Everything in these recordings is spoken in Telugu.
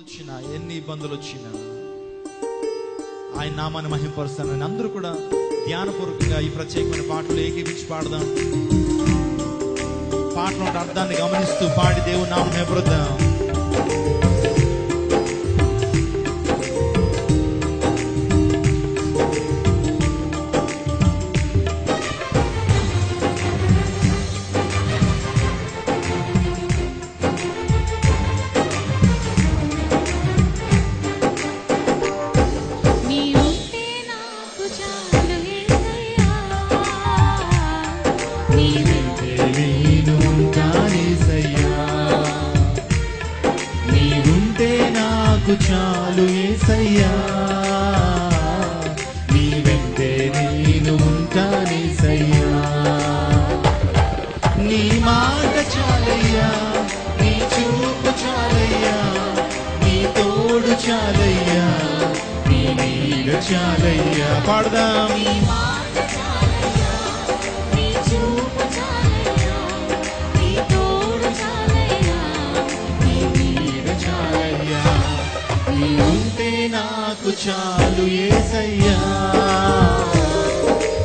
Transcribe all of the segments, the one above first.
వచ్చినా, ఎన్ని ఇబ్బందులు వచ్చినా ఆయన నామాన్ని మహిమపరుస్తానని అందరూ కూడా ధ్యానపూర్వకంగా ఈ ప్రత్యేకమైన పాటలు ఏకీపించి పాడదాం. పాటలో అర్థాన్ని గమనిస్తూ పాడి దేవుని నామం మహిమపరుద్దాం. చాలు యేసయ్యా, నీ వెంటే నేను ఉంటానేసయ్యా. నీ మాట చాలయ్యా, నీ చూపు చాలయ్యా, నీ తోడు చాలయ్యా, నీ నీడ చాలయ్యా. పాడదాం. నాకు చాలు యేసయ్యా,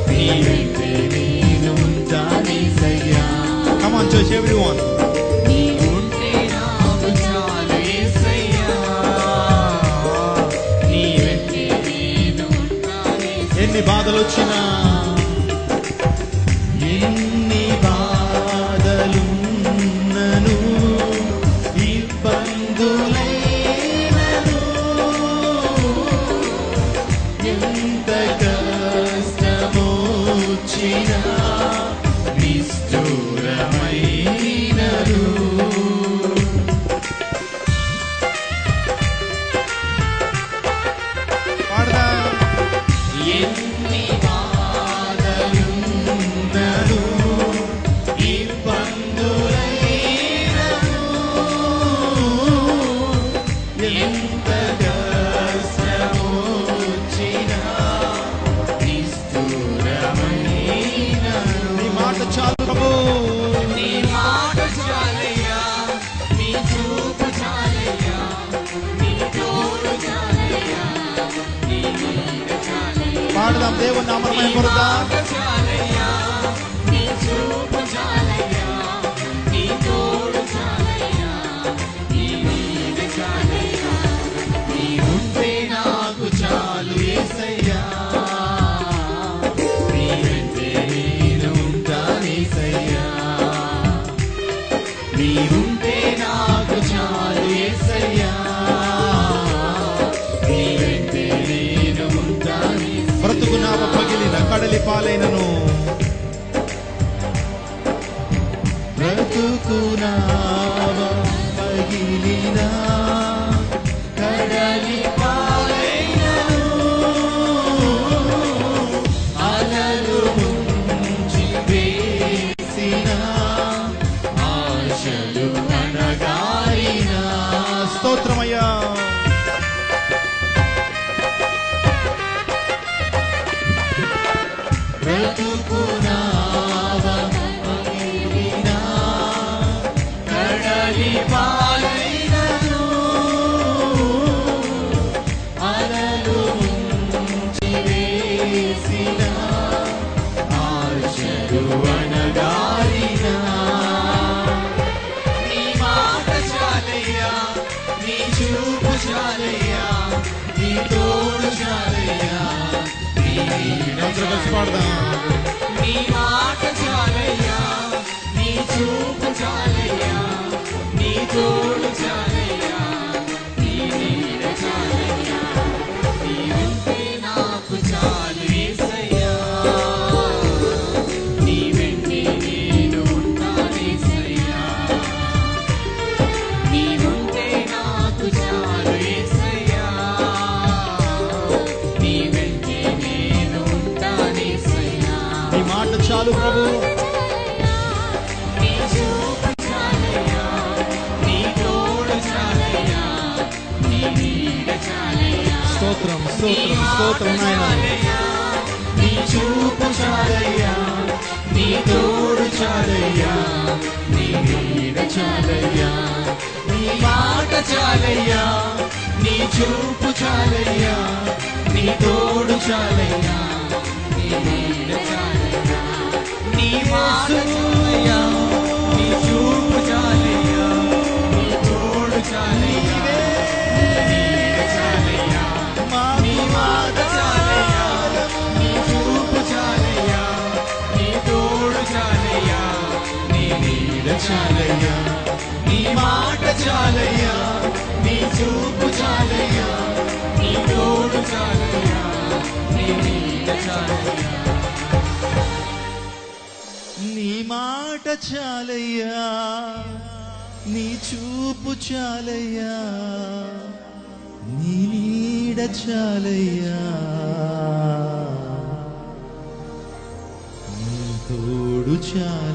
నీ వెంటే నేను ఉంటానేసయ్యా. Come on church, everyone. నీ ఉంటే నాకు చాలు యేసయ్యా, నీ వెంటే నేను ఉంటానేసయ్యా. ఎన్ని బాధలు వచ్చినా, ఎన్ని బాధలున్నను, ఇబ్బందులై నిష్ఠూరమైనను, ఎన్ని బాధలున్నను, ఇబ్బందులైనను, ఎంత కష్టమొచ్చినా నిష్ఠూరమైనను. నీ మాట చాలు ప్రభు, నీ మాట చాలయ్యా, నీ చూపు చాలయ్యా, నీ తోడు చాలయ్యా, నీ నీడ చాలయ్యా. పాడదాం, దేవుని నామమున మహిమపరుద్దాం. చాలయ్యా, నీ చూపు చాలయ్యా, నీ తోడు చాలయ్యా, నీ నీడ చాలయ్యా. నీ ఉంటే నాకు చాలు యేసయ్యా, నీ వెంటే నేను ఉంటానేసయ్యా. నీ ఉంటే నాకు చాలు యేసయ్యా, నీ వెంటే నేను ఉంటానేసయ్యా. బ్రతుకునావ పగిలిన కడలి పాలైనను, బ్రతుకునావ పగిలిన కడలి పాలైనను, అలలు ముంచి వేసిన ఆశలు అనగారిన. స్తోత్రమయ్యా. బ్రతుకునావ పగిలిన కడలి పాలైనను, అలలు ముంచి వేసిన ఆశలు అనగారిన. నీ మాట చాలయ్యా, నీ చూపు చాలయ్యా, నీ తోడు చాలయ్యా, నీ నీడ చాలయ్యా. నీ మాట చాలయ్యా, నీ చూపు చాలయ్యా, నీ తోడు చాలయ్యా, నీ నీడ చాలయ్యా. నీ ఉంటే నాకు చాలు యేసయ్యా, నీ వెంటే నేను ఉంటానేసయ్యా. నీ ఉంటే నాకు చాలు యేసయ్యా, నీ వెంటే నేను ఉంటానేసయ్యా. నీ మాట చాలు ప్రభు, నీ చూపు చాలయ్యా, నీ తోడు చాలయ్యా, నీ నీడ చాలయ్యా. స్తోత్రం స్తోత్రం స్తోత్రం నాయనా. నీ చూపు చాలయ్యా, నీ తోడు చాలయ్యా, నీ నీడ చాలయ్యా. నీ మాట చాలయ్యా, చూపు చాలయ్యా, నీ తోడు చాలయ్యా, నీ నీడ చాలయ్యా, నీ మాట చాలయ్యా, నీ చూపు చాలయ్యా, నీ తోడు చాలయ్యా, నీ నీడ చాలయ్యా, నీ మాట చాలయ్యా, నీ చూపు చాలయ్యా, నీ తోడు చాలయ్యా, నీ నీడ చాలయ్యా, నీ మాట చాలయ్యా, నీ చూపు చాలయ్యా, నీ తోడు చాలయ్యా, నీ నీడ చాలయ్యా. నీ మాట చాలయ్యా, నీ చూపు చాలయ్యా, నీ నీడ చాలయ్యా, నీ తోడు చాలయ్యా.